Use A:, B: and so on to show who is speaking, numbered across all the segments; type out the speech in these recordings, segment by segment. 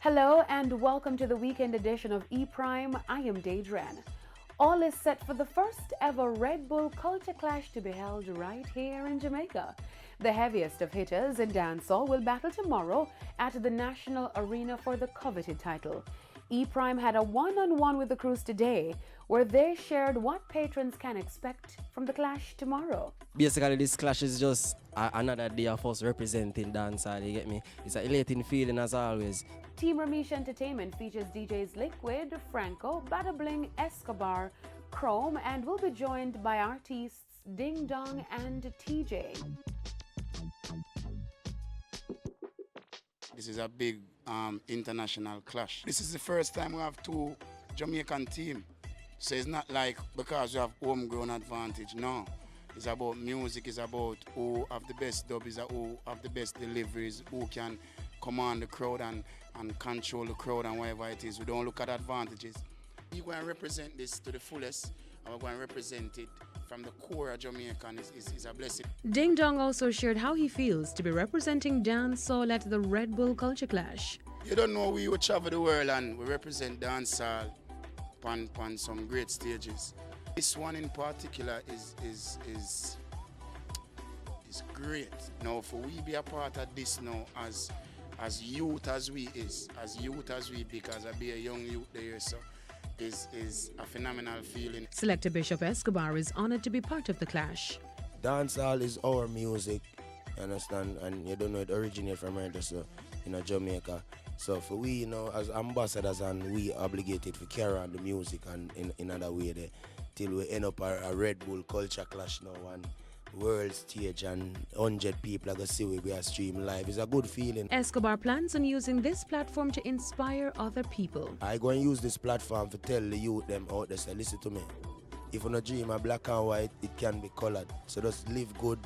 A: Hello and welcome to the weekend edition of E-Prime. I am Daedran. All is set for the first ever Red Bull Culture Clash to be held right here in Jamaica. The heaviest of hitters in dancehall will battle tomorrow at the National Arena for the coveted title. E-Prime had a one-on-one with the crews today where they shared what patrons can expect from the clash tomorrow.
B: Basically, this clash is just another day of us representing dancehall, you get me? It's an elating feeling as always.
A: Team Ramesh Entertainment features DJs Liquid, Franco, Bada Bling, Escobar, Chrome, and will be joined by artists Ding Dong and TJ.
C: This is a big international clash. This is the first time we have two Jamaican teams. So it's not like because we have homegrown advantage, no. It's about music, it's about who have the best dub, it's who have the best deliveries, who can command the crowd and control the crowd and whatever it is. We don't look at advantages. We're going to represent this to the fullest, and we're going to represent it from the core of Jamaica, and it's a blessing.
D: Ding Dong also shared how he feels to be representing dancehall at the Red Bull Culture Clash.
C: You don't know, we would travel the world and we represent dancehall on some great stages. This one in particular is great. Now, for we be a part of this now as youth as we because I be a young youth there, so is a phenomenal feeling.
D: Selector Bishop Escobar is honored to be part of the clash.
E: Dancehall is our music, you understand, and you don't know it originated from here, so Jamaica. So for we, as ambassadors, and we obligated to carry on the music and in other way there, till we end up a Red Bull Culture Clash now and world stage and 100 people are going to see we are stream live. It's a good feeling.
D: Escobar plans on using this platform to inspire other people.
E: I go and use this platform to tell the youth them out there, say, listen to me. If you dream of black and white, it can be colored. So just live good,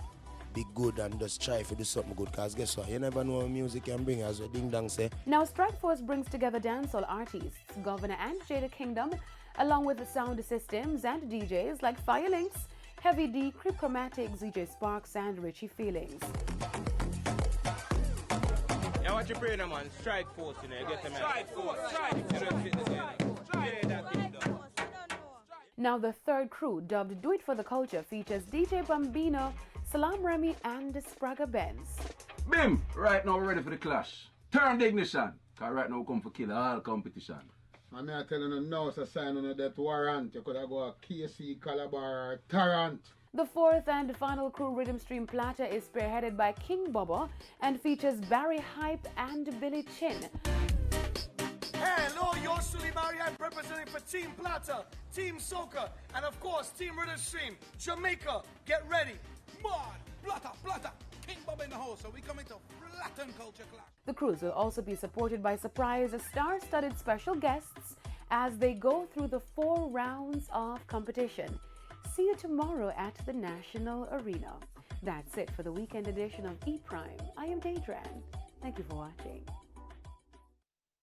E: be good, and just try to do something good, because guess what, you never know what music can bring, as Ding Dong say.
A: Now Strike Force brings together dancehall artists, Governor and Jada Kingdom, along with the sound systems and DJs like Firelinks, Heavy D, Cryptomatics, ZJ Sparks, and Richie Feelings.
F: Yeah, what you pray now, man? Strike Force, you get them. Strike Force,
A: Now the third crew, dubbed Do It For The Culture, features DJ Bambino, Salam Remy, and Spraga Benz.
G: Bim! Right now we're ready for the clash. Turn the ignition, because right now we come for kill all competition.
H: I'm not telling you now, so sign on a death warrant. You could have go a KC, Calabar, or Tarrant.
A: The fourth and final crew, Rhythm Stream Plata, is spearheaded by King Bobo and features Barry Hype and Billy Chin.
I: Hello, yours truly, Barry Hype, representing for Team Plata, Team Soca, and of course, Team Rhythm Stream, Jamaica. Get ready.
J: Mod, Plata, King Bob in the house, so we coming to flatten Culture Clash.
A: The crews will also be supported by surprise star-studded special guests as they go through the 4 rounds of competition. See you tomorrow at the National Arena. That's it for the weekend edition of E-Prime. I am Daedran. Thank you for watching.